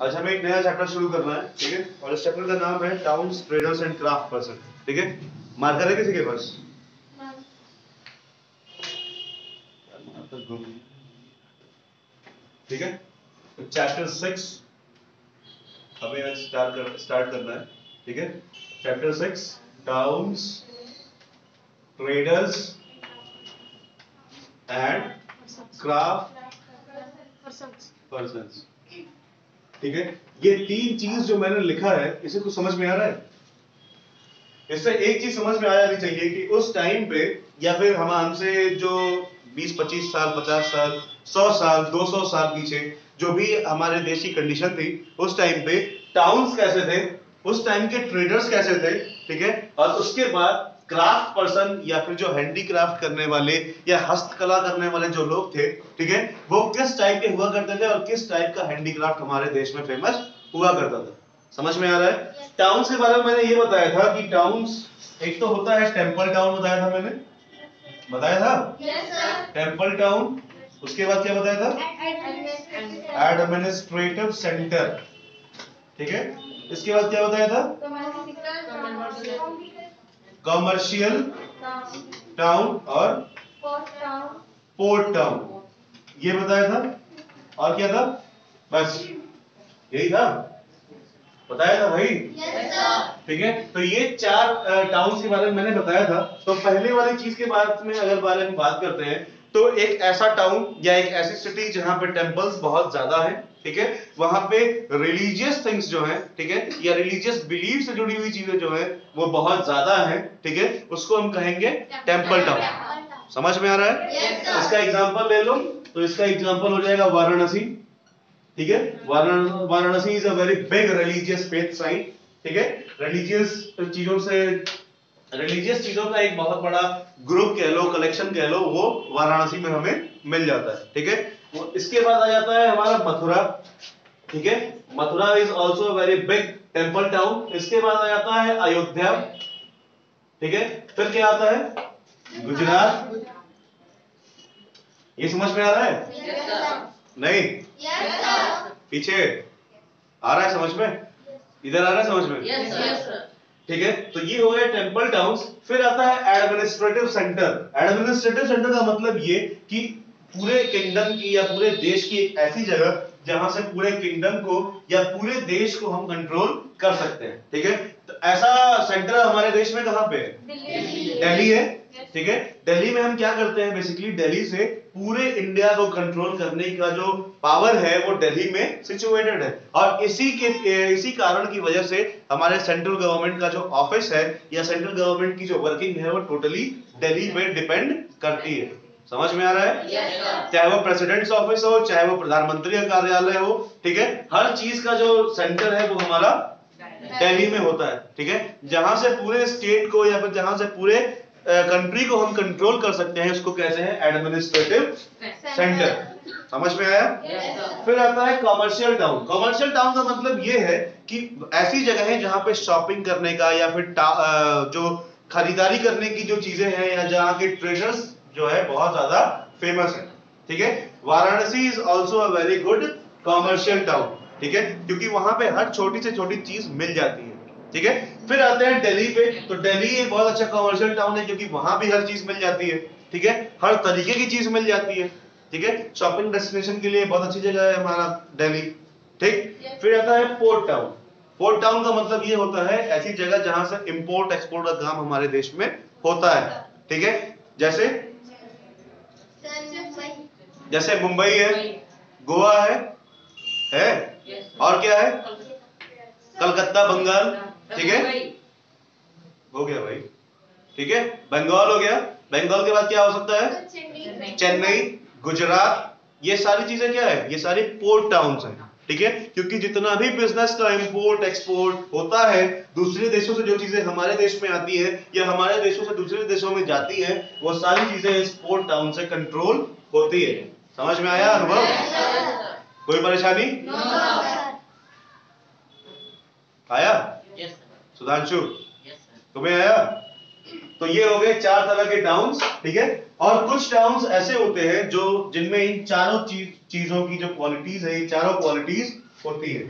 आज हमें एक नया चैप्टर शुरू करना है, ठीक है। और इस चैप्टर का नाम है towns, traders and craft person, ठीक है। मार्कर है किसी के पास? ठीक है। तो चैप्टर 6 हमें आज स्टार्ट करना है, ठीक है। Chapter 6 towns, traders and craft persons, ठीक है। ये तीन चीज जो मैंने लिखा है, इसे कुछ समझ में आ रहा है? इससे एक चीज समझ में आ जानी चाहिए कि उस टाइम पे या फिर हम हमसे जो 20-25 साल, 50 साल, 100 साल, 200 साल पीछे जो भी हमारे देश की कंडीशन थी, उस टाइम पे टाउन्स कैसे थे, उस टाइम के ट्रेडर्स कैसे थे, ठीक है। और उसके बाद क्राफ्ट पर्सन या फिर जो हैंडीक्राफ्ट करने वाले या हस्तकला करने वाले जो लोग थे, ठीक है, वो किस टाइप के हुआ करते थे और किस टाइप का हैंडीक्राफ्ट हमारे देश में फेमस हुआ करता था। समझ में आ रहा है? टाउन्स के बारे में मैंने ये बताया था कि टाउन्स एक तो होता है टेंपल टाउन, बताया था मैंने, बताया था? Temple town. उसके बाद क्या बताया था? एडमिनिस्ट्रेटिव सेंटर, ठीक है। इसके बाद क्या बताया था? कमर्शियल टाउन और पोर्ट टाउन, ये बताया था। और क्या था? बस यही था, बताया था भाई? ठीक है। तो ये चार टाउन्स के बारे में मैंने बताया था। तो पहले वाली चीज के बारे में बात करते हैं, तो एक ऐसा टाउन या एक ऐसी सिटी जहां पे टेंपल्स बहुत ज्यादा है, ठीक है, वहां पे रिलीजियस थिंग्स जो है, ठीक है, या रिलीजियस बिलीफ से जुड़ी हुई चीजें जो है वो बहुत ज्यादा है, ठीक है, उसको हम कहेंगे टेंपल टाउन। समझ में आ रहा है? इसका एग्जांपल ले लो, तो इसका एग्जांपल हो जाएगा वाराणसी, ठीक है। Varanasi is a very big religious faith site, ठीक है। रिलीजियस चीजों का एक बहुत बड़ा ग्रुप कह लो, कलेक्शन कह लो, वो वाराणसी में हमें मिल जाता है, ठीक है। इसके बाद आ जाता है हमारा मथुरा, ठीक है। Mathura is also a very big temple town. इसके बाद आ जाता है अयोध्या, ठीक है। फिर क्या आता है? गुजरात। ये समझ में आ रहा है? नहीं? पीछे आ रहा है समझ में? इधर आ रहा है समझ में? ठीक है। तो ये हो गया टेंपल टाउन्स। फिर आता है एडमिनिस्ट्रेटिव सेंटर। एडमिनिस्ट्रेटिव सेंटर का मतलब ये कि पूरे किंगडम की या पूरे देश की एक ऐसी जगह जहां से पूरे किंगडम को या पूरे देश को हम कंट्रोल कर सकते हैं, ठीक है। तो ऐसा सेंटर हमारे देश में कहां पे है? दिल्ली है, ठीक है। दिल्ली में हम क्या करते हैं? बेसिकली दिल्ली से पूरे इंडिया को कंट्रोल करने का जो पावर है वो दिल्ली में सिचुएटेड है। और इसी कारण की वजह से हमारे सेंट्रल गवर्नमेंट का जो ऑफिस है या सेंट्रल गवर्नमेंट की जो वर्किंग है वो टोटली दिल्ली पे डिपेंड करती है। समझ में आ रहा है? चाहे वो प्रेसिडेंट्स ऑफिस हो, चाहे वो प्रधानमंत्री का कार्यालय हो, ठीक है, हर चीज का जो सेंटर है वो हमारा दिल्ली में होता है, ठीक है। जहां से पूरे स्टेट को या फिर जहां से पूरे कंट्री को हम कंट्रोल कर सकते हैं, उसको कहते हैं एडमिनिस्ट्रेटिव सेंटर। समझ में आया? फिर आता है कमर्शियल टाउन। कमर्शियल टाउन का मतलब ये है कि ऐसी जगह है जहां पे शॉपिंग करने का या फिर जो खरीदारी करने की जो चीजें हैं या जहां के ट्रेजर्स जो है बहुत ज्यादा फेमस है, ठीक है। Varanasi is also a very good commercial town, ठीक है, क्योंकि वहां पे हर छोटी से छोटी चीज मिल जाती है, ठीक है। फिर आते हैं दिल्ली पे। तो दिल्ली एक बहुत अच्छा कमर्शियल टाउन है क्योंकि वहां भी हर चीज मिल जाती है, ठीक है, हर तरीके की चीज मिल जाती है, ठीक है। शॉपिंग डेस्टिनेशन के लिए बहुत अच्छी जगह है हमारा दिल्ली, ठीक। फिर आता है पोर्ट टाउन। पोर्ट टाउन का मतलब ये होता है ऐसी जगह जहां से इंपोर्ट एक्सपोर्ट का काम हमारे देश में होता है, ठीक है। जैसे मुंबई है, गोवा है और क्या है? कलकत्ता, बंगाल, ठीक है, हो गया भाई, ठीक है। बंगाल हो गया। बंगाल के बाद क्या हो सकता है? चेन्नई, गुजरात। ये सारी चीजें क्या है? ये सारी पोर्ट टाउन्स हैं, ठीक है। क्योंकि जितना भी बिजनेस का इंपोर्ट एक्सपोर्ट होता है, दूसरे देशों से जो चीजें हमारे देश में आती है या हमारे देशों से दूसरे देशों में जाती है, वो सारी चीजें इस पोर्ट टाउन से कंट्रोल होती है। समझ में आया अनुभव? कोई परेशानी? आया? सुधांशु, तुम्हें आया? तो ये हो गए चार तरह के टाउन्स, ठीक है। और कुछ टाउन्स ऐसे होते हैं जिनमें इन चारों चीजों की जो क्वालिटीज है, ये चारों क्वालिटीज होती है,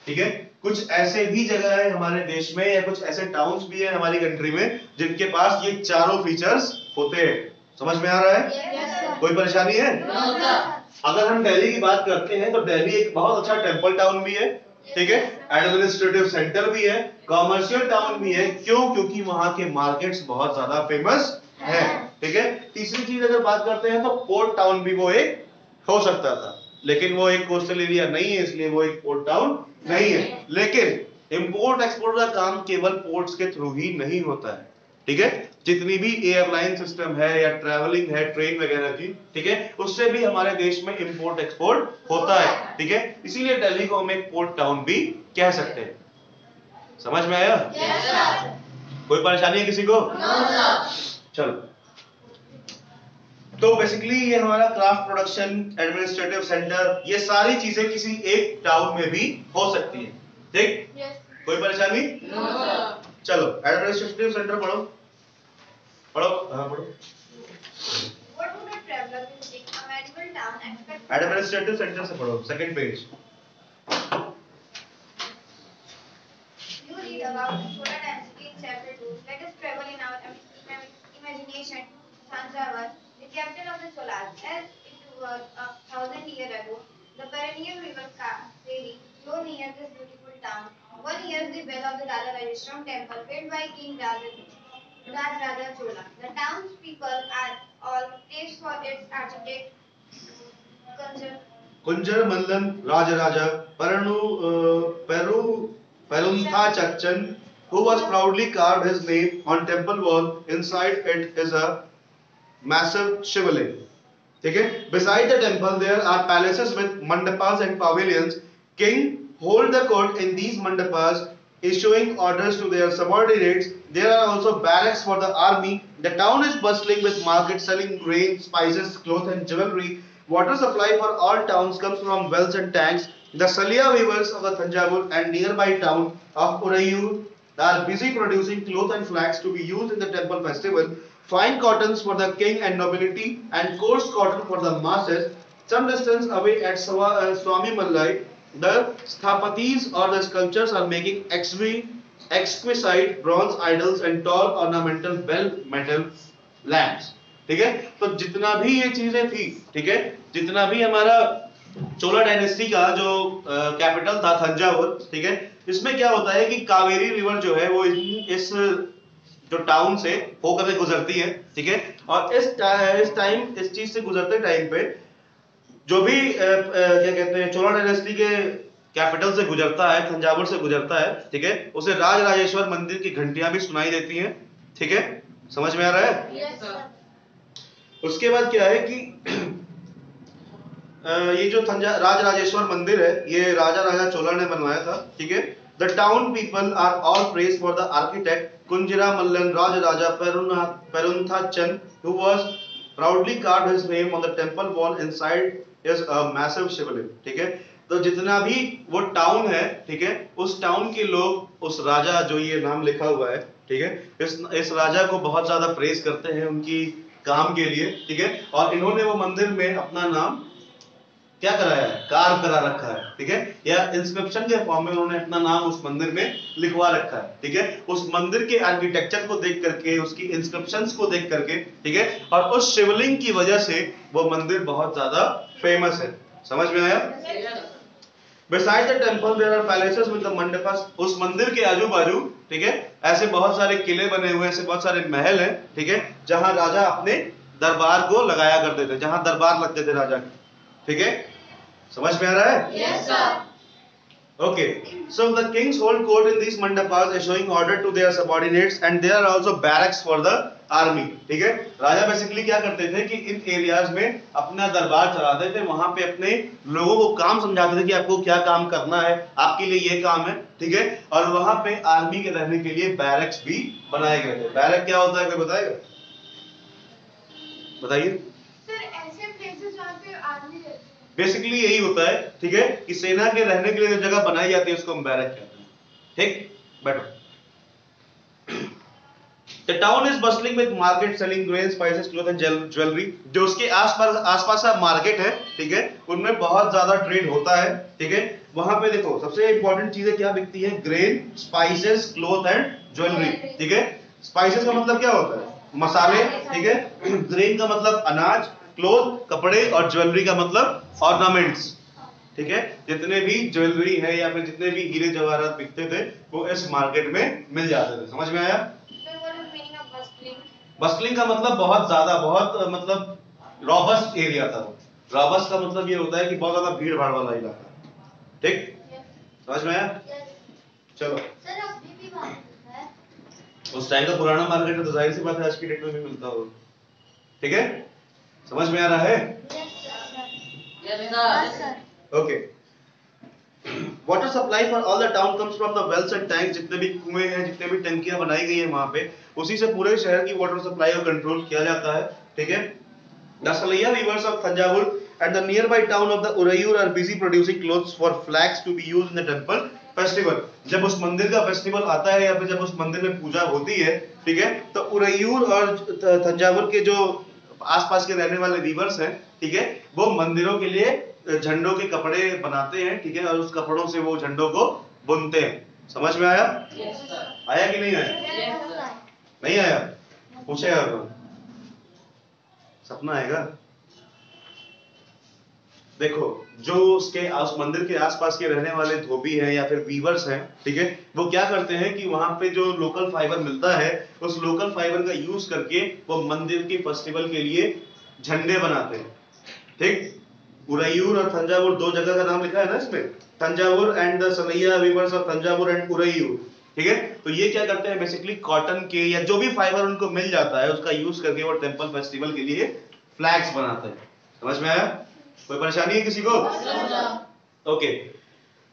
ठीक है। कुछ ऐसे भी जगह है हमारे देश में या कुछ ऐसे टाउन्स भी है हमारी कंट्री में जिनके पास ये चारों फीचर्स होते हैं। समझ में आ रहा है? कोई परेशानी है? अगर हम दिल्ली की बात करते हैं तो दिल्ली एक बहुत अच्छा टेंपल टाउन भी है, ठीक है, एडमिनिस्ट्रेटिव सेंटर भी है, कॉमर्शियल टाउन भी है। क्यों? क्योंकि वहां के मार्केट्स बहुत ज्यादा फेमस है, ठीक है। तीसरी चीज अगर बात करते हैं तो पोर्ट टाउन भी वो एक हो सकता था, लेकिन वो एक कोस्टल एरिया नहीं है, इसलिए वो एक पोर्ट टाउन नहीं है। लेकिन इंपोर्ट एक्सपोर्ट का काम केवल पोर्ट्स के थ्रू ही नहीं होता है, ठीक है। जितनी भी एयरलाइन सिस्टम है या ट्रैवलिंग है ट्रेन वगैरह की, ठीक है, उससे भी हमारे देश में इंपोर्ट एक्सपोर्ट होता है, ठीक है। इसीलिए दिल्ली को हम एक पोर्ट टाउन भी कह सकते हैं। समझ में आया? कोई परेशानी है किसी को? चलो, तो बेसिकली ये हमारा क्राफ्ट प्रोडक्शन, एडमिनिस्ट्रेटिव सेंटर, ये सारी चीजें किसी एक टाउन में भी हो सकती है, ठीक। कोई परेशानी? चलो, एडमिनिस्ट्रेटिव सेंटर पढ़ो पढ़ो, हाँ पढ़ो। What would a traveler visiting a medieval town expect? Administrative centre से पढ़ो, second page. You read about the Chola dynasty in chapter 2. Let us travel in our imagination to Thanjavur, the capital of the Cholas. As it was 1,000 years ago, the perennial river Kaveri flowed near this beautiful town. One hears the bell of the Raja Rajeshwaram temple built by King Rajaraja Chola. The townspeople are all praised for its architect Kunjara Mallan Rajaraja Peruntha who was proudly carved his name on temple wall. Inside it is a massive shivaling. ठीक है? Beside the temple there are palaces with mandapas and pavilions. King hold the court in these mandapas, issuing orders to their subordinates. There are also barracks for the army. The town is bustling with markets selling grain, spices, clothes and jewelry. Water supply for all towns comes from wells and tanks. The Salia weavers of the Thanjavur and nearby town of Urayur are busy producing cloth and flax to be used in the temple festival. Fine cottons for the king and nobility and coarse cotton for the masses. Some distance away at Swami Mallai, the sthapatis or the sculptures are making exquisite bronze idols and tall ornamental bell metal lamps. ठीक है, तो जितना भी ये चीजें थी, ठीक है, जितना भी हमारा चोला डायनेस्टी का जो कैपिटल था थंजावुर, ठीक है, इसमें क्या होता है कि कावेरी रिवर जो है वो इस जो टाउन से होकर के गुजरती है, ठीक है। और इस चीज से गुजरते टाइम पे जो भी क्या कहते हैं चोला डायनेस्टी के कैपिटल से गुजरता है, थंजावुर से गुजरता है, ठीक है, उसे राज राजेश्वर मंदिर की घंटियां भी सुनाई देती हैं, ठीक है। समझ में आ रहा है? Yes, sir. उसके बाद क्या है कि ये जो राज राजेश्वर मंदिर है ये राजा चोला ने बनवाया था, ठीक है। The town people are all praise for the architect Kunjara Mallan Raja Perunthachan who was proudly carved his name on the temple wall. Inside is a massive शिवलिंग, ठीक है। तो जितना भी वो टाउन है, ठीक है, उस टाउन के लोग उस राजा जो ये नाम लिखा हुआ है, ठीक है, इस राजा को बहुत ज्यादा प्रेज करते हैं उनकी काम के लिए, ठीक है। और इन्होंने वो मंदिर में अपना नाम क्या कराया है, कार्व करा रखा है, ठीक है, या इंस्क्रिप्शन के फॉर्म में उन्होंने अपना नाम उस मंदिर में लिखवा रखा है, ठीक है। उस मंदिर के आर्किटेक्चर को देख करके, उसकी इंस्क्रिप्शंस को देख करके, ठीक है, और उस शिवलिंग की वजह से वो मंदिर बहुत ज्यादा फेमस है। समझ में आया? Beside the temple there are palaces with the mandapas. उस मंदिर के आजू बाजू, ठीक है, ऐसे बहुत सारे किले बने हुए, ऐसे बहुत सारे महल हैं, ठीक है, जहां राजा अपने दरबार को लगाया करते थे, जहां दरबार लगते थे राजा के, ठीक है। समझ में आ रहा है? Yes, sir. Okay, so the kings hold court in these mandapas, issuing order to their subordinates, and there are also barracks for the army. ठीक है, राजा बेसिकली क्या करते थे कि इन एरियाज में अपना दरबार चलाते थे, वहां पे अपने लोगों को काम समझाते थे कि आपको क्या काम करना है, आपके लिए ये काम है, ठीक है। और वहां पे आर्मी के रहने के लिए बैरक्स भी बनाए गए थे। बैरक क्या होता है, कोई बताएगा? बताइए। Sir, ऐसे places जहाँ पे आर्मी रहती है। बेसिकली यही होता है, ठीक है, कि सेना के रहने के लिए जो जगह बनाई जाती है उसको हम बैरक कहते हैं, ठीक। बैठो। The town is bustling with market selling grain, spices, clothes and jewelry. जो उसके आसपास का मार्केट है, ठीक है, उनमें बहुत ज्यादा ट्रेड होता है, ठीक है। वहां पे देखो सबसे इंपॉर्टेंट चीजें क्या बिकती है? Grain, spices, cloth and jewellery, ठीक है। स्पाइसेस का मतलब क्या होता है? मसाले, ठीक है। ग्रेन का मतलब अनाज, क्लॉथ कपड़े और ज्वेलरी का मतलब ऑर्नामेंट्स, ठीक है। जितने भी ज्वेलरी है या फिर जितने भी हीरे जवाहरात बिकते थे वो इस मार्केट में मिल जाते थे। समझ में आया? बस्टलिंग का मतलब बहुत ज्यादा, बहुत मतलब रॉबस्ट एरिया था। रॉबस्ट का मतलब ये होता है कि बहुत ज्यादा भीड़ भाड़ वाला इलाका, ठीक। समझ में आया? चलो सर अभी भी मार्केट है? उस टाइम का पुराना मार्केट है तो जाहिर सी बात है आज की डेट में भी मिलता होगा, ठीक है। समझ में आ रहा है? Yes sir. Okay. Water supply for all the town comes from the wells and tanks. जितने भी कुएं हैं, जितने भी टंकियां बनाई गई है वहां पे, उसी से पूरे शहर की वाटर सप्लाई को कंट्रोल किया जाता है, ठीक है। The Saliya weavers of Thanjavur and the nearby town of the Uraiyur are busy producing cloths for flags to be used in the temple festival. जब उस मंदिर का फेस्टिवल आता है या फिर जब उस मंदिर में पूजा होती है, ठीक है, तो उरैयूर और तंजावुर के जो आसपास के रहने वाले वीवर्स हैं, ठीक है, वो मंदिरों के लिए झंडों के कपड़े बनाते हैं, ठीक है, और उस कपड़ों से वो झंडों को बुनते हैं। समझ में आया? आया कि नहीं आया? नहीं आया? पूछेगा कौन? सपना आएगा? देखो जो उसके उस मंदिर के आसपास के रहने वाले धोबी हैं या फिर वीवर्स हैं, ठीक है, वो क्या करते हैं कि वहां पे जो लोकल फाइबर मिलता है उस लोकल फाइबर का यूज करके वो मंदिर के फेस्टिवल के लिए झंडे बनाते हैं, ठीक। उरैयूर और तंजावुर दो जगह का नाम लिखा है ना इसमें, Thanjavur and the Saliya weavers of Thanjavur and Uraiyur, ठीक है। तो ये क्या करते हैं बेसिकली कॉटन के या जो भी फाइबर उनको मिल जाता है उसका यूज करके वो टेंपल फेस्टिवल के लिए फ्लैग्स बनाते हैं। समझ में आया? कोई परेशानी है किसी को? Okay.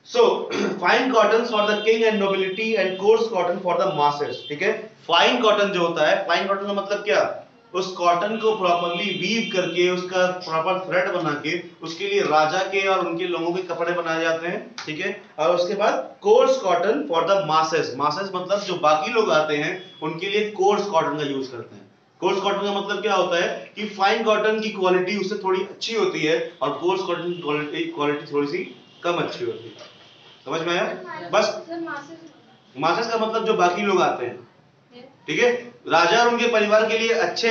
So fine cotton for the king and nobility and course cotton for the masses, ठीक है। फाइन कॉटन जो होता है, फाइन कॉटन का मतलब क्या? उस कॉटन को प्रॉपर्ली वीव करके उसका प्रॉपर थ्रेड बना के उसके लिए राजा के और उनके लोगों के कपड़े बनाए जाते हैं, ठीक है। और उसके बाद course cotton for the masses, masses मतलब जो बाकी लोग आते हैं उनके लिए कोर्स कॉटन का यूज करते हैं। कोर्स कॉटन का मतलब क्या होता है कि फाइन कॉटन की क्वालिटी उससे थोड़ी अच्छी होती है और कोर्स कॉटन की क्वालिटी थोड़ी सी कम अच्छी होती है। समझ में आया? बस मासेस का मतलब जो बाकी लोग आते हैं, ठीक है। राजा और उनके परिवार के लिए अच्छे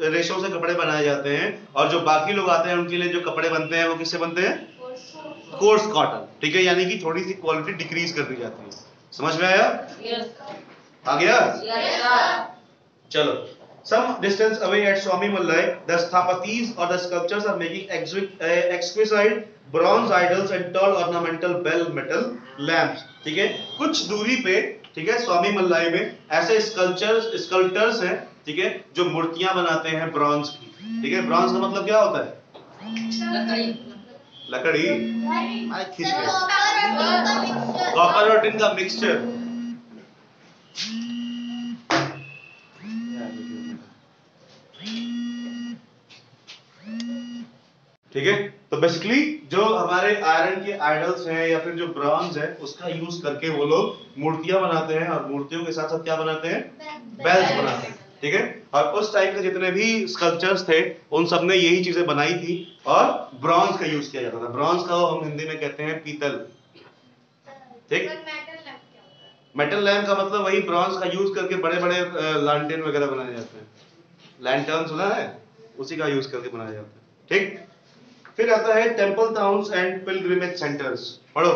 रेशों से कपड़े बनाए जाते हैं और जो बाकी लोग आते हैं उनके लिए जो कपड़े बनते हैं वो किससे बनते हैं? कोर्स कॉटन, ठीक है। यानी कि थोड़ी सी क्वालिटी डिक्रीज कर दी जाती है। समझ में आया? आ गया? चलो। Some distance away at Swami Mallai, the sthapatis or the sculptures are making exquisite bronze idols and tall ornamental bell metal lamps, ठीक है। कुछ दूरी पे, ठीक है, स्वामी मल्लाई में ऐसे स्कल्पटर्स हैं, ठीक है, जो मूर्तियां बनाते हैं ब्रॉन्ज की, ठीक है। ब्रॉन्ज का मतलब क्या होता है? लकड़ी। कॉपर और टिन का मिक्सचर। ठीक है। तो बेसिकली जो हमारे आयरन के आइडल्स हैं या फिर जो ब्रॉन्ज है उसका यूज करके वो लोग मूर्तियां बनाते हैं और मूर्तियों के साथ साथ क्या बनाते हैं? बेल्स बनाते हैं, ठीक है। और उस टाइम के जितने भी स्कल्पचर्स थे उन सब ने यही चीजें बनाई थी और ब्रॉन्ज का यूज किया जाता था। ब्रॉन्ज का हम हिंदी में कहते हैं पीतल, ठीक। मेटल लैम्प का मतलब वही ब्रॉन्ज का यूज करके बड़े बड़े लैंटर्न वगैरह बनाए जाते हैं। लैंटर्न सुना है? उसी का यूज करके बनाया जाता है, ठीक। फिर आता है temple towns and pilgrimage centres. पढ़ो।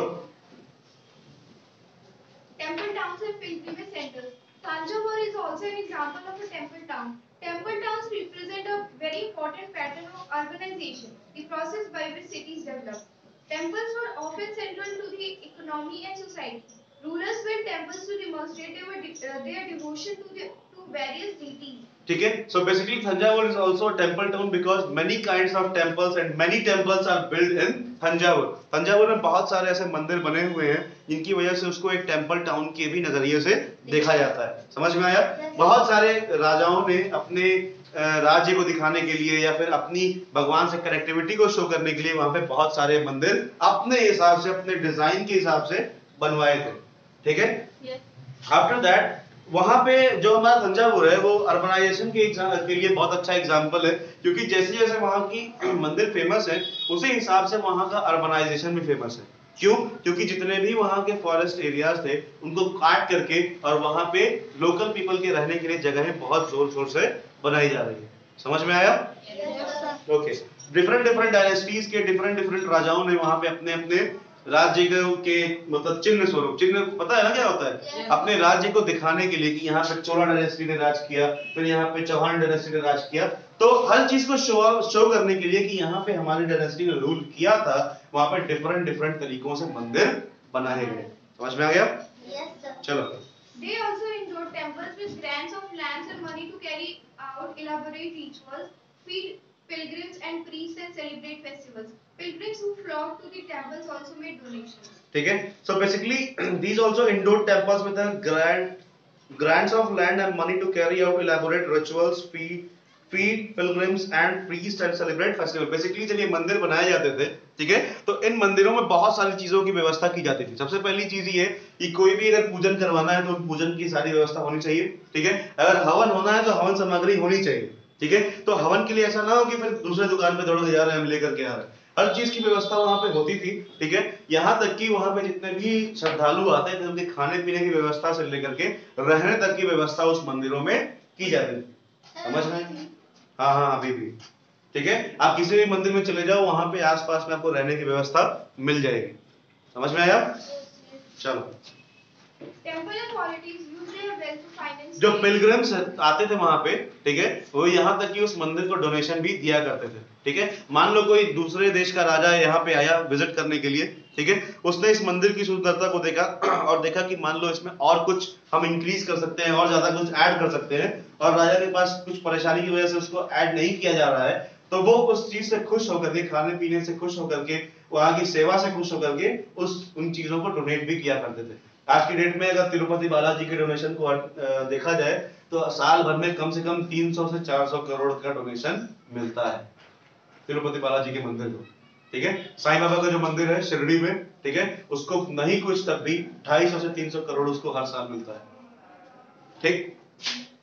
Temple towns and pilgrimage centers. Thanjavur is also an example of a temple town. Temple towns represent a very important pattern of urbanization, the process by which cities develop. Temples were often central to the economy and society. Rulers built temples to demonstrate their devotion to various deities. ठीक है। So basically Thanjavur is also a temple town because many kinds of temples and many temples are built in Thanjavur. Thanjavur में बहुत सारे ऐसे मंदिर बने हुए हैं जिनकी वजह से उसको एक टेंपल टाउन के भी नजरिए से देखा जाता है। समझ में आया? बहुत सारे राजाओं ने अपने राज्य को दिखाने के लिए या फिर अपनी भगवान से कनेक्टिविटी को शो करने के लिए वहां पे बहुत सारे मंदिर अपने हिसाब से, अपने डिजाइन के हिसाब से बनवाए थे, ठीक है। आफ्टर दैट वहां पे जो हमारा तंजावुर है वो अर्बनाइजेशन के लिए बहुत अच्छा एग्जाम्पल है, क्योंकि जैसे जैसे वहां की मंदिर फेमस है उसी हिसाब से वहां का अर्बनाइजेशन भी फेमस है। क्यों? क्योंकि जितने भी वहां के फॉरेस्ट एरियाज थे उनको काट करके और वहां पे लोकल पीपल के रहने के लिए जगहें बहुत जोर शोर से बनाई जा रही है। समझ में आया? ओके। डिफरेंट डिफरेंट डायनेस्टीज के डिफरेंट डिफरेंट राजाओं ने वहां पे अपने अपने राज्य के मतलब चिन्ह स्वरूप, चिन्ह पता है ना क्या होता है? अपने राज्य को दिखाने के लिए कि यहाँ पे चोला डायनेस्टी ने राज किया, फिर यहाँ पे चौहान डायनेस्टी ने राज किया, तो हर चीज को शो करने के लिए कि यहाँ पे हमारी डायनेस्टी ने रूल किया था, वहां पे डिफरेंट डिफरेंट तरीकों से मंदिर बनाए गए। समझ में आ गया? चलो। They also endowed temples with grants of lands and money to carry out elaborate rituals, feed pilgrims and priests and celebrate festivals. Pilgrims who flocked to the temples also made donations. ठीक है? So basically these also endowed temples with a grants of land and money to carry out elaborate rituals, feed pilgrims and priests and celebrate festival. Basically जब ये मंदिर बनाए जाते थे, ठीक है, तो इन मंदिरों में बहुत सारी चीजों की व्यवस्था की जाती थी। सबसे पहली चीज ये कि कोई भी अगर पूजन करवाना है तो पूजन की सारी व्यवस्था होनी चाहिए, ठीक है। अगर हवन होना है तो हवन सामग्री होनी चाहिए, ठीक है। तो हवन के लिए ऐसा ना हो कि फिर दूसरे दुकान पे दौड़ के जा रहे हैं हम लेकर के आ रहे हैं, हर चीज की व्यवस्था वहां पे होती थी, ठीक है। यहाँ तक कि वहां पे जितने भी श्रद्धालु आते थे उनके खाने पीने की व्यवस्था से लेकर के रहने तक की व्यवस्था उस मंदिरों में की जाती थी। समझ में? हाँ हाँ अभी भी, ठीक है। आप किसी भी मंदिर में चले जाओ वहां पे आसपास में आपको रहने की व्यवस्था मिल जाएगी। समझ में आया? चलो। Temple authorities use their wealth to finance. जो पिलग्रिम्स आते थे वहां पे, ठीक है, वो यहाँ तक कि उस मंदिर को डोनेशन भी दिया करते थे, ठीक है। मान लो कोई दूसरे देश का राजा यहाँ पे आया विजिट करने के लिए, ठीक है, उसने इस मंदिर की सुंदरता को देखा और देखा कि मान लो इसमें और कुछ हम इंक्रीज कर सकते हैं और ज्यादा कुछ ऐड कर सकते हैं, और राजा के पास कुछ परेशानी की वजह से उसको ऐड नहीं किया जा रहा है, तो वो उस चीज से खुश होकर के, खाने पीने से खुश होकर के, वहां की सेवा से खुश होकर के उन चीजों को डोनेट भी किया करते थे। आज की डेट में अगर तिरुपति बालाजी के डोनेशन को देखा जाए तो साल भर में कम से कम 300 से 400 करोड़ का डोनेशन मिलता है तिरुपति बालाजी के मंदिर को, ठीक है। साईं बाबा का जो मंदिर है शिरडी में, ठीक है, उसको नहीं कुछ तब भी 250 से 300 करोड़ उसको हर साल मिलता है, ठीक,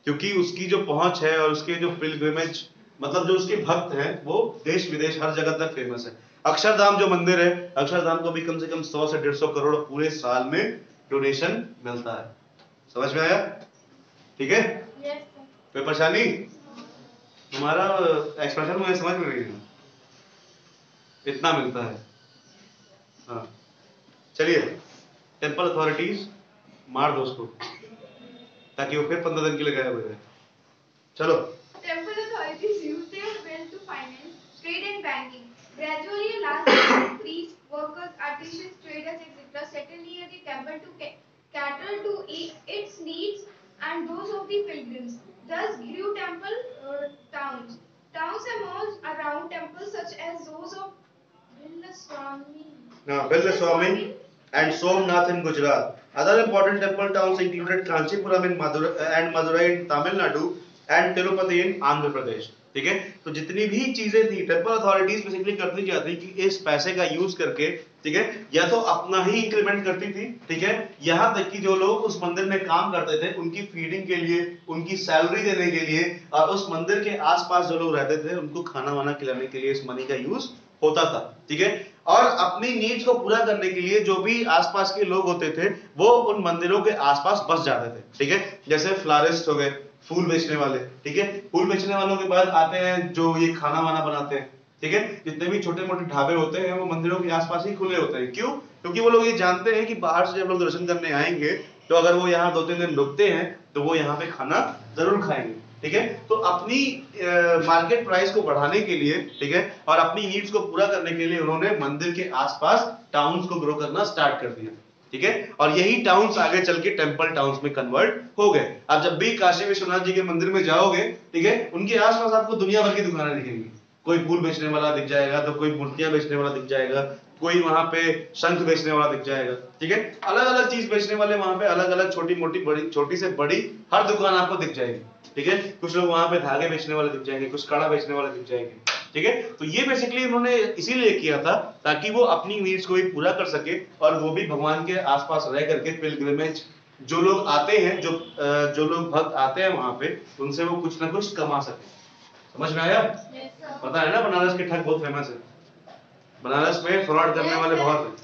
क्योंकि उसकी जो पहुंच है और उसके जो पिलग्रिमेज, मतलब जो उसके भक्त हैं वो देश विदेश हर जगह तक फेमस है। अक्षरधाम जो मंदिर है, अक्षरधाम को भी कम से कम 100 से 150 करोड़ पूरे साल में डोनेशन मिलता है। समझ में आया? ठीक है। कोई परेशानी? तुम्हारा एक्सप्रेशन मुझे समझ में नहीं है, इतना मिलता है। हाँ चलिए, टेम्पल अथॉरिटीज मार दो उसको ताकि वो फिर 15 दिन के लिए गायब हो जाए। चलो। Temple authorities use their wealth to finance trade and banking. Gradually, a large number of priests, workers, artisans, traders, etc. settled near the temple to cater to its needs and those of the pilgrims. Thus grew temple towns. Towns emerged around temples such as those of Billaswamy and Somnath in Gujarat. Other important temple towns included Kanchipuram in Madurai in Tamil Nadu and Tirupati in Andhra Pradesh. ठीक है, तो जितनी भी चीजें थी temple authorities basically करती क्या थी कि इस पैसे का यूज करके, ठीक है, या तो अपना ही इंक्रीमेंट करती थी, ठीक है, यहाँ तक कि जो लोग उस मंदिर में काम करते थे उनकी फीडिंग के लिए, उनकी सैलरी देने के लिए, और उस मंदिर के आसपास जो लोग रहते थे उनको खाना वाना खिलाने के लिए इस मनी का यूज होता था, ठीक है। और अपनी नीड्स को पूरा करने के लिए जो भी आसपास के लोग होते थे वो उन मंदिरों के आसपास बस जाते थे, ठीक है। जैसे फ्लोरिस्ट हो गए, फूल बेचने वाले, ठीक है, फूल बेचने वालों के बाद आते हैं जो ये खाना वाना बनाते हैं, ठीक है। जितने भी छोटे मोटे ढाबे होते हैं वो मंदिरों के आसपास ही खुले होते हैं। क्यों? क्योंकि वो लोग ये जानते हैं कि बाहर से जब लोग दर्शन करने आएंगे तो अगर वो यहाँ 2-3 दिन रुकते हैं तो वो यहाँ पे खाना जरूर खाएंगे, ठीक है। तो अपनी मार्केट प्राइस को बढ़ाने के लिए, ठीक है, और अपनी नीड्स को पूरा करने के लिए उन्होंने मंदिर के आसपास टाउन्स को ग्रो करना स्टार्ट कर दिया, ठीक है। और यही टाउन्स आगे चल के टेम्पल टाउन्स में कन्वर्ट हो गए। अब जब भी काशी विश्वनाथ जी के मंदिर में जाओगे, ठीक है, उनके आसपास आपको दुनिया भर की दुकानें दिखेंगी। कोई फूल बेचने वाला दिख जाएगा, तो कोई मूर्तियां बेचने वाला दिख जाएगा, कोई वहां पे शंख बेचने वाला दिख जाएगा, ठीक है। अलग अलग चीज बेचने वाले वहां पे अलग अलग छोटी मोटी बड़ी, छोटी से बड़ी हर दुकान आपको दिख जाएगी, ठीक है। कुछ लोग वहां पे धागे बेचने वाले दिख जाएंगे, कुछ कड़ा बेचने वाले दिख जाएंगे, ठीक है। तो ये बेसिकली उन्होंने इसीलिए किया था ताकि वो अपनी नीड्स को भी पूरा कर सके और वो भी भगवान के आसपास रह करके पिलग्रिमेज जो लोग आते हैं, जो लोग भक्त आते हैं वहां पे, उनसे वो कुछ ना कुछ कमा सके। समझ में आया? पता है ना बनारस की ठग बहुत फेमस है, बनारस में फ्रॉड करने वाले बहुत हैं,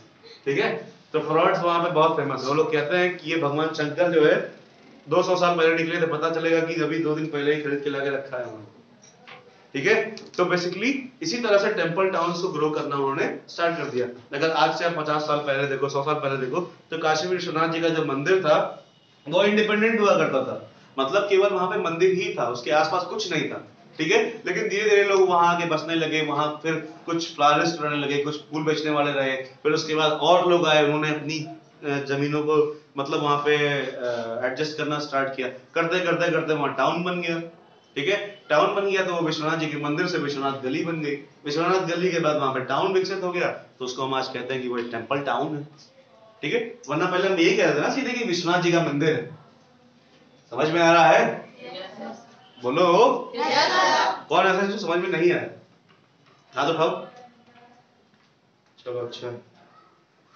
ठीक है? तो फ्रॉड्स वहां पे बहुत फेमस है। वो लोग कहते हैं कि ये भगवान शंकर जो है 200 साल पहले निकले थे, पता चलेगा कि अभी 2 दिन पहले ही खरीद के लाके रखा है उन्होंने, ठीक है? तो बेसिकली इसी तरह से टेंपल टाउन्स को ग्रो करना उन्होंने स्टार्ट कर दिया। अगर आज से आप 50 साल पहले देखो, 100 साल पहले देखो, तो काशी विश्वनाथ जी का जो मंदिर था वो इंडिपेंडेंट हुआ करता था, मतलब केवल वहां पे मंदिर ही था, उसके आसपास कुछ नहीं था, ठीक है? लेकिन धीरे धीरे लोग वहां आके बसने लगे, वहां फिर कुछ फ्लारिस्ट रहने लगे, कुछ फूल बेचने वाले रहे, फिर उसके बाद और लोग आए, उन्होंने अपनी जमीनों को मतलब वहां पे एडजस्ट करना स्टार्ट किया, करते करते करते वहां टाउन बन गया, ठीक है? टाउन बन गया तो वो विश्वनाथ जी के मंदिर से विश्वनाथ गली बन गई, विश्वनाथ गली के बाद वहां पे टाउन विकसित हो गया, तो उसको हम आज कहते हैं कि वो एक टेंपल टाउन है, ठीक है? वरना पहले हम यही कह रहे थे ना सीधे कि विश्वनाथ जी का मंदिर है। समझ में आ रहा है? बोलो कौन ऐसा जो समझ में नहीं आया? हाथ उठाओ। चलो अच्छा,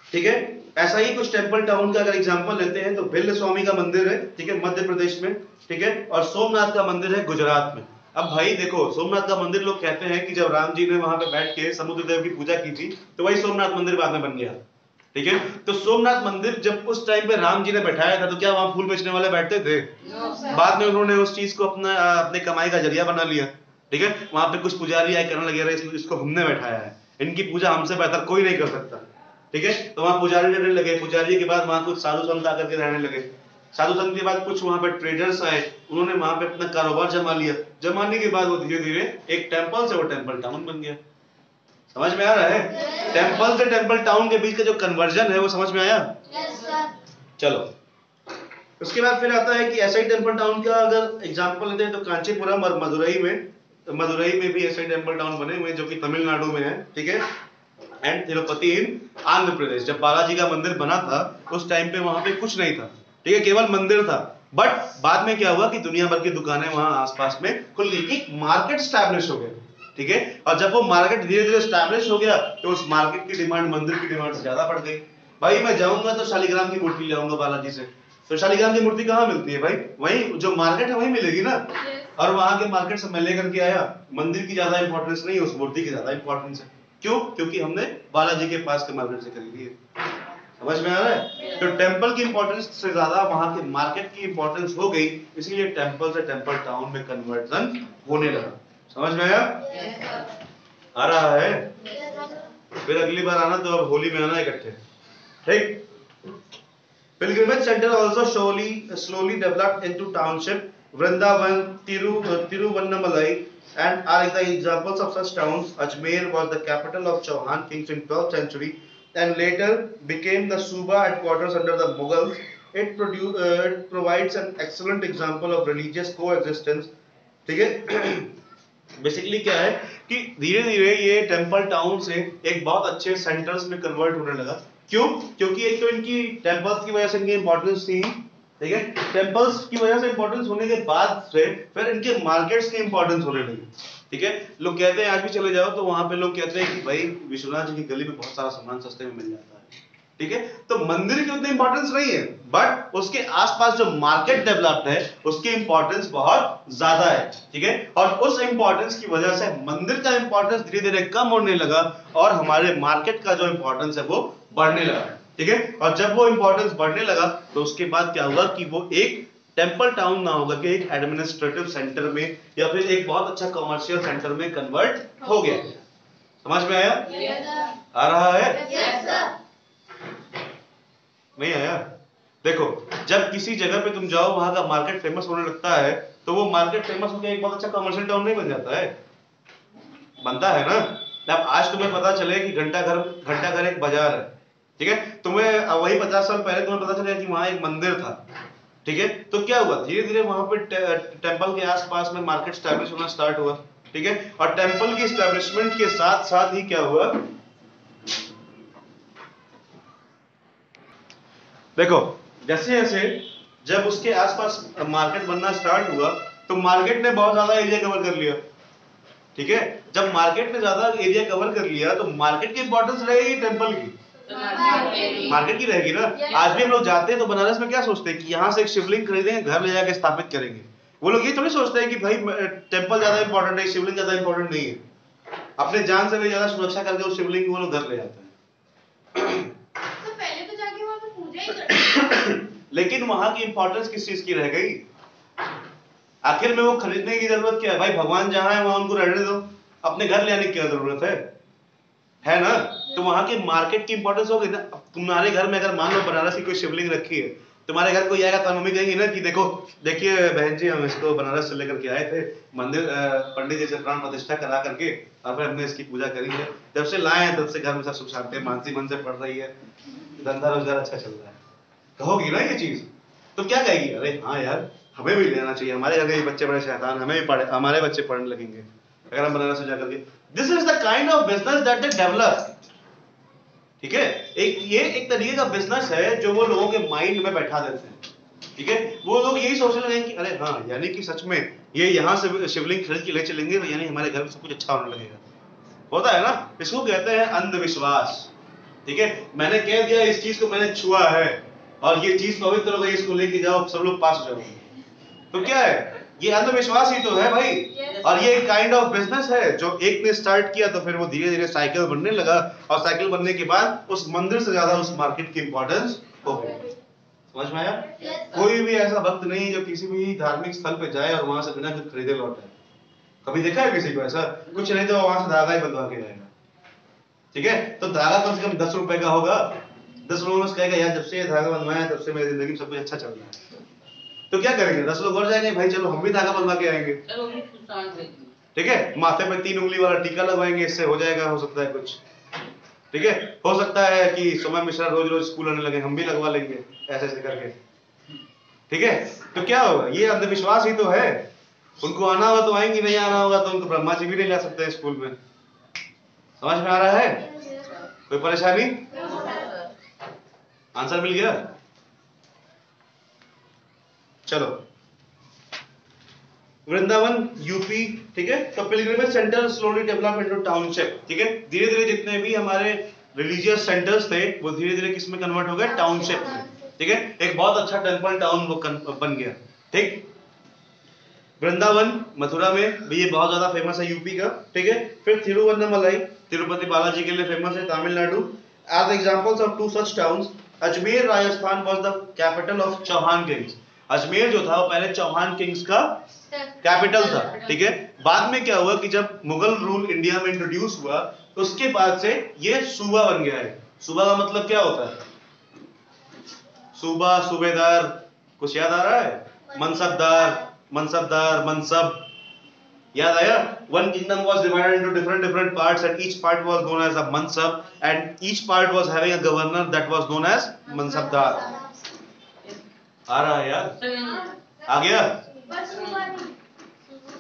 ठीक है? ऐसा ही कुछ टेंपल टाउन का अगर एग्जांपल लेते हैं तो भिल्ल स्वामी का मंदिर है, ठीक है, मध्य प्रदेश में, ठीक है? और सोमनाथ का मंदिर है गुजरात में। अब भाई देखो, सोमनाथ का मंदिर लोग कहते हैं कि जब राम जी ने वहां पे बैठ के समुद्र देव की पूजा की थी तो वही सोमनाथ मंदिर बाद में बन गया, ठीक है? तो सोमनाथ मंदिर जब उस टाइम पे राम जी ने बैठाया था तो क्या वहां फूल बेचने वाले बैठते थे? बाद में उन्होंने उस चीज को अपने कमाई का जरिया बना लिया, ठीक है? वहां पे कुछ पुजारी आए करने लगे, रहे इसको हमने बैठाया है, इनकी पूजा हमसे बेहतर कोई नहीं कर सकता, ठीक है? तो वहां पुजारी रहने लगे, पुजारी के बाद वहां कुछ साधु संत आकर के रहने लगे, साधु संत के बाद कुछ वहां पे ट्रेडर्स आए, उन्होंने वहां पे अपना कारोबार जमा लिया, जमाने के बाद वो धीरे धीरे एक टेंपल से वो टेंपल टाउन बन गया। समझ में आ रहा है? टेंपल से टेंपल टाउन के बीच का जो कन्वर्जन है वो समझ में आया? चलो, उसके बाद फिर आता है कि ऐसा ही टेंपल टाउन का अगर एग्जांपल लेते हैं तो कांचीपुरम और मदुरई में भी ऐसे टेंपल टाउन बने हुए हैं जो कि तमिलनाडु में है, ठीक है? एंड तिरुपति इन आंध्र प्रदेश। जब बालाजी का मंदिर बना था उस टाइम पे वहां पे कुछ नहीं था, ठीक है, केवल मंदिर था, बट बाद में क्या हुआ कि दुनिया भर की दुकानें वहां आसपास में खुल गई, एक मार्केट स्टैब्लिश हो गया, ठीक है? और जब वो मार्केट धीरे धीरे स्टैब्लिश हो गया तो उस मार्केट की डिमांड मंदिर की डिमांड से ज्यादा बढ़ गई। भाई मैं जाऊंगा तो शालिग्राम की मूर्ति लाऊंगा बालाजी से, तो शालिग्राम की मूर्ति कहाँ मिलती है भाई? वही जो मार्केट है वही मिलेगी ना। और वहां के मार्केट से मैं लेकर के आया, मंदिर की ज्यादा इंपॉर्टेंस नहीं है, उस मूर्ति की ज्यादा इंपॉर्टेंस है। क्यों? क्योंकि हमने बालाजी के पास के मार्केट से खरीदी है। समझ में आ रहा है? तो टेंपल की इंपॉर्टेंस से ज्यादा वहां के मार्केट की इंपॉर्टेंस हो गई, इसीलिए टेंपल से टेंपल टाउन में कन्वर्जन होने लगा। समझ में आया? आ रहा है? फिर अगली बार आना तो अब होली में आना इकट्ठे, ठीक? Pilgrimage center also slowly developed into township. Vrindavan, Tiruvannamalai, and are the examples of such towns. Ajmer was the capital of Chauhan kings in 12th century, and later became the Suba headquarters under the Mughals. It provides an excellent example of religious coexistence. ठीक है? Basically क्या है कि धीरे धीरे ये temple town से एक बहुत अच्छे सेंटर्स में कन्वर्ट होने लगा। क्यों? क्योंकि एक तो इनकी टेंपल्स की वजह से इनकी इंपॉर्टेंस थी, ठीक है? टेंपल्स की वजह से इंपॉर्टेंस होने के बाद से फिर इनके मार्केट्स की इंपॉर्टेंस होने लगी, ठीक है? लोग कहते हैं, आज भी चले जाओ तो वहां पे लोग कहते हैं कि भाई विश्वनाथ जी की गली में बहुत सारा सामान सस्ते में मिल जाता है, ठीक है? तो मंदिर की उतनी इंपॉर्टेंस नहीं है, बट उसके आसपास जो मार्केट डेवलप्ड है उसकी इंपॉर्टेंस बहुत ज्यादा है, ठीक है? और उस इंपॉर्टेंस की वजह से मंदिर का इंपॉर्टेंस धीरे धीरे कम होने लगा और हमारे मार्केट का जो इंपॉर्टेंस है वो बढ़ने लगा, ठीक है? और जब वो इंपॉर्टेंस बढ़ने लगा तो उसके बाद क्या हुआ कि वो एक टेंपल टाउन ना होगा कि एक एडमिनिस्ट्रेटिव सेंटर में या फिर एक बहुत अच्छा कमर्शियल सेंटर में कन्वर्ट हो गया। समझ में आया? आ रहा है? नहीं आया? देखो, जब किसी जगह पे तुम जाओ वहां का मार्केट फेमस होने लगता है तो वो मार्केट फेमस होकर एक बहुत अच्छा कमर्शियल टाउन नहीं बन जाता है? बनता है ना? अब आज तुम्हें पता चले कि घंटाघर एक बाजार है, ठीक है? तुम्हें वही 50 साल पहले तुम्हें पता चला कि वहां एक मंदिर था, ठीक है? तो क्या हुआ? धीरे धीरे वहां पे टेंपल के आसपास में मार्केट स्टैब्लिश होना स्टार्ट हुआ, ठीक है? और टेंपल की स्टैब्लिशमेंट के साथ साथ ही क्या हुआ, देखो, जैसे जैसे जब उसके आसपास मार्केट बनना स्टार्ट हुआ तो मार्केट ने बहुत ज्यादा एरिया कवर कर लिया, ठीक है? जब मार्केट ने ज्यादा एरिया कवर कर लिया तो मार्केट की इंपॉर्टेंस रहेगी टेंपल की, मार्केट की रहेगी ना। आज भी हम लोग जाते हैं तो बनारस में क्या सोचते हैं कि यहाँ से एक शिवलिंग खरीदेंगे, घर ले जाके स्थापित करेंगे। वो लोग ये थोड़ी सोचते हैं कि भाई टेम्पल ज्यादा इंपॉर्टेंट है, शिवलिंग ज्यादा इंपॉर्टेंट नहीं है। अपने जान से भी ज्यादा सुरक्षा करके उस शिवलिंग को वो लोग घर ले जाते हैं। तो पहले तो जाके वहां पे पूजा ही करते लेकिन वहां की इंपॉर्टेंस किस चीज की रह गई? आखिर में वो खरीदने की जरूरत क्या है भाई? भगवान जहां है वहां उनको रहने दो, अपने घर ले आने की क्या जरूरत है ना? तो वहां की मार्केट की इंपॉर्टेंस होगी ना। तुम्हारे घर में अगर मान लो बनारस की कोई शिवलिंग रखी है, तुम्हारे घर कोई आएगा तो मम्मी कहेंगी ना कि देखो देखिए बहन जी, हम इसको बनारस से लेकर के आए थे, मंदिर पंडित जी से प्राण प्रतिष्ठा करा करके और फिर हमने इसकी पूजा करी है, जब से लाए हैं तब से घर में सब सुख शांति, मानसी मन से पड़ रही है, धंधा रोजगार अच्छा चल रहा है। कहोगी ना ये चीज, तो क्या कहेगी? अरे हाँ यार, हमें भी लेना चाहिए, हमारे घर के बच्चे बड़े शैतान, हमें भी पढ़े, हमारे बच्चे पढ़ने लगेंगे अगर हम बनारस में जाकर के। This is the kind of business that they develop. ठीक है, ये एक तरीके का बिजनेस है जो वो लोगों के माइंड में बैठा देते हैं। ठीक है, वो लोग यही सोचने लगे कि अरे हाँ, यानी कि सच में ये यहाँ से शिवलिंग खरीद के ले चलेंगे तो यानी हमारे घर में सब कुछ अच्छा होने लगेगा। होता है ना, इसको कहते हैं अंधविश्वास। ठीक है, मैंने कह दिया इस चीज को मैंने छुआ है और ये चीज पवित्र हो गई, इसको लेके जाओ सब लोग पास हो जाओगे, तो क्या है? ये अंधविश्वास ही तो है भाई। और ये एक काइंड ऑफ बिजनेस है जो एक ने स्टार्ट किया तो फिर वो धीरे धीरे साइकिल बनने लगा, और साइकिल बनने के बाद उस मंदिर से ज्यादा उस मार्केट की इंपॉर्टेंस हो गई। समझ में आया? कोई भी ऐसा भक्त नहीं जो किसी भी धार्मिक स्थल पे जाए और वहां से बिना कुछ खरीदे लौटे। कभी देखा है किसी को ऐसा? कुछ नहीं तो वहां से धागा ही बंधवा के जाएगा। ठीक है, तो धागा कम से कम 10 रुपए का होगा, 10 लोगों ने कहेगा यार जब से ये धागा बंधवाया तब से मेरी जिंदगी में सब कुछ अच्छा चल रहा है। तो क्या करेंगे? 10 लोग और जाएंगे, भाई चलो हम भी धागा बंधवा के आएंगे। ठीक है, माथे पे 3 उंगली वाला टीका लगवाएंगे, इससे हो जाएगा, हो सकता है कुछ। ठीक है, हो सकता है कि सोमा मिश्रा रोज रोज स्कूल आने लगे, हम भी लगवा लेंगे ऐसे ऐसे करके। ठीक है, तो क्या होगा? ये अंधविश्वास ही तो है। उनको आना होगा तो आएंगे, नहीं आना होगा तो उनको ब्रह्मा जी भी नहीं ला सकते स्कूल में। समझ में आ रहा है? कोई परेशानी? आंसर मिल गया? चलो, वृंदावन यूपी। ठीक है, तो pilgrimage centre slowly develop into township. ठीक है, धीरे धीरे जितने भी हमारे रिलीजियस सेंटर्स थे वो धीरे धीरे किस में कन्वर्ट हो गए? टाउनशिप में। ठीक है, एक बहुत अच्छा टेंपल टाउन वो बन गया। ठीक, वृंदावन मथुरा में भी ये बहुत ज्यादा फेमस है यूपी का। ठीक है, फिर तिरुवन्नमलाई तिरुपति बालाजी के लिए फेमस है Tamil Nadu. As examples of 2 such towns, Ajmer Rajasthan was the capital of Chauhan kings. Ajmer जो था वो पहले चौहान किंग्स का कैपिटल था। ठीक है, बाद में क्या हुआ कि जब मुगल रूल इंडिया में इंट्रोड्यूस हुआ तो उसके बाद से ये सूबा बन गया है। सूबा का मतलब क्या होता है? सूबा, सूबेदार, कुछ याद आ रहा है? मनसबदार, मनसबदार, मनसब, याद आया? One kingdom was divided into different parts and each part was known as a mansab and each part was having a governor that was known as mansabdar. आ रहा है यार? आ गया?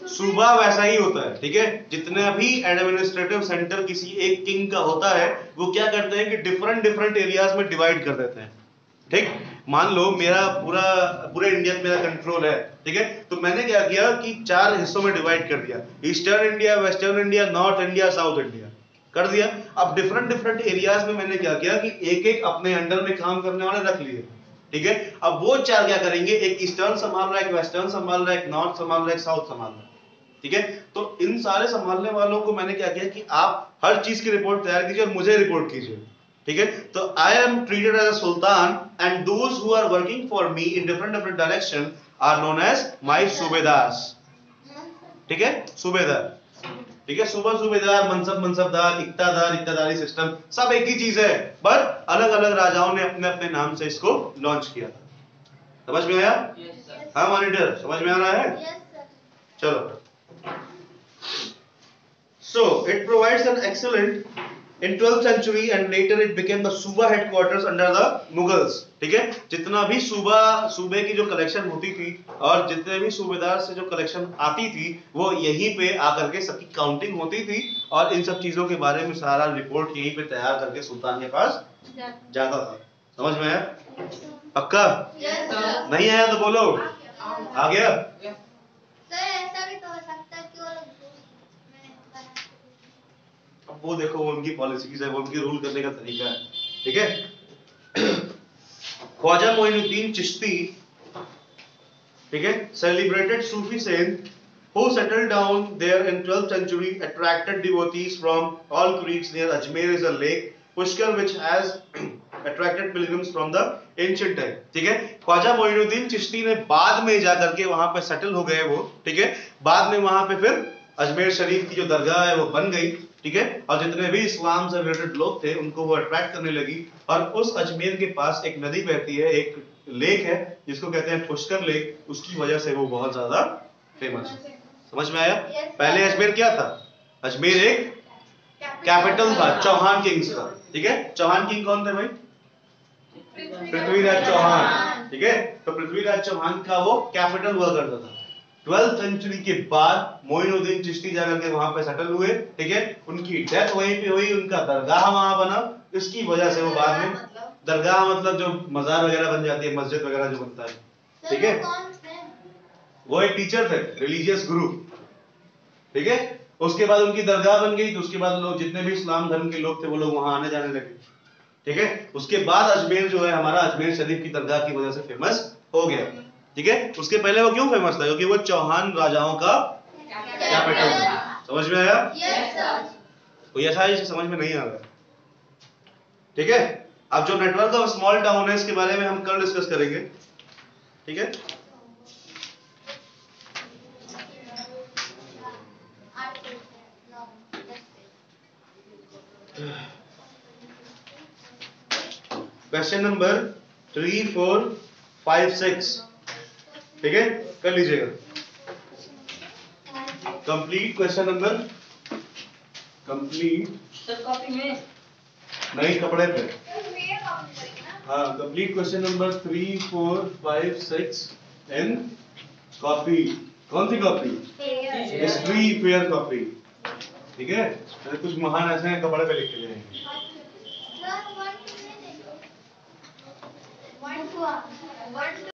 सूबा वैसा ही होता है। ठीक है, जितने भी एडमिनिस्ट्रेटिव सेंटर किसी एक किंग का होता है वो क्या करते हैं कि डिफरेंट एरियाज में डिवाइड कर देते हैं। ठीक, मान लो मेरा पूरे इंडिया में मेरा कंट्रोल है। ठीक है, तो मैंने क्या किया कि 4 हिस्सों में डिवाइड कर दिया, eastern India, western India, north India, south India कर दिया। अब डिफरेंट एरियाज में मैंने क्या किया कि एक एक अपने अंडर में काम करने वाले रख लिए। ठीक है, अब वो 4 क्या करेंगे? एक ईस्टर्न संभाल रहा है, एक वेस्टर्न संभाल रहा है, एक नॉर्थ संभाल रहा है, एक साउथ संभाल रहा है। ठीक है, तो इन सारे संभालने वालों को मैंने क्या किया कि आप हर चीज की रिपोर्ट तैयार कीजिए और मुझे रिपोर्ट कीजिए। ठीक है, तो I am treated as a sultan and those who are working for me in different direction are known as my subedars. ठीक है, सूबेदार। ठीक है, सूबेदार, मनसबदार, इक्तादारी सिस्टम सब एक ही चीज है, बट अलग अलग राजाओं ने अपने अपने नाम से इसको लॉन्च किया था। समझ में आया? हाँ मॉनिटर, समझ में आ रहा है? चलो, so it provides an excellent in 12th century and later it became the Suba headquarters under the Mughals. ठीक है, जितना भी सूबे की जो कलेक्शन होती थी और जितने भी सूबेदार से जो कलेक्शन आती थी वो यहीं पे आकर के सबकी काउंटिंग होती थी और इन सब चीजों के बारे में सारा रिपोर्ट यहीं पे तैयार करके सुल्तान के पास जाता था। समझ में आया? पक्का? नहीं आया तो बोलो। आ गया? अब वो देखो वो उनकी पॉलिसीज है, वो उनकी रूल करने का तरीका है। ठीक है। ख्वाजा मोइनुद्दीन चिश्ती, ठीक है, celebrated Sufi saint who settled down there in 12th century, attracted devotees from all creeks. Near Ajmer is a lake Pushkar which has attracted pilgrims from the ancient time. ठीक है, ख्वाजा मोइनुद्दीन चिश्ती ने बाद में जाकर के वहां पे सेटल हो गए वो, ठीक है, बाद में वहां पे फिर अजमेर शरीफ की जो दरगाह है वो बन गई, ठीक है, और जितने भी इस्लाम से रिलेटेड लोग थे उनको वो अट्रैक्ट करने लगी। और उस अजमेर के पास एक नदी बहती है, एक लेक है जिसको कहते हैं पुष्कर लेक, उसकी वजह से वो बहुत ज्यादा फेमस है। समझ में आया? पहले अजमेर क्या था? अजमेर एक कैपिटल था चौहान किंग्स का, ठीक है। चौहान किंग कौन थे भाई? पृथ्वीराज चौहान, ठीक है। तो पृथ्वीराज चौहान का वो कैपिटल हुआ करता था। 12th सेंचुरी के बाद मोइनुद्दीन चिश्ती जाकर के वहां पे सेटल हुए, ठीक है, उनकी डेथ वहीं पे हुई, उनका दरगाह वहां बना, इसकी वजह से वो बाद में, दरगाह मतलब जो मजार वगैरह बन जाती है, मस्जिद वगैरह जो बनता है, ठीक है, वो एक टीचर थे, रिलीजियस गुरु, ठीक है। उसके बाद उनकी दरगाह बन गई, तो उसके बाद लोग जितने भी इस्लाम धर्म के लोग थे वो लोग वहां आने जाने लगे, ठीक है। उसके बाद अजमेर जो है हमारा, अजमेर शरीफ की दरगाह की वजह से फेमस हो गया, ठीक है। उसके पहले वो क्यों फेमस था? क्योंकि वो चौहान राजाओं का कैपिटल था। समझ में आया? कोई ऐसा है जिसे समझ में नहीं आ रहा? ठीक है। अब जो नेटवर्क ऑफ स्मॉल टाउन है इसके बारे में हम कल डिस्कस करेंगे, ठीक है। क्वेश्चन नंबर 3, 4, 5, 6, ठीक है, कर लीजिएगा complete. Question number complete sir copy में नहीं, कपड़े पे। हाँ, कंप्लीट क्वेश्चन नंबर 3, 4, 5, 6 इन कॉपी। कौन सी कॉपी? हिस्ट्री फेयर कॉपी, ठीक है। कुछ महान ऐसे हैं कपड़े पे लिख के जाएंगे। One to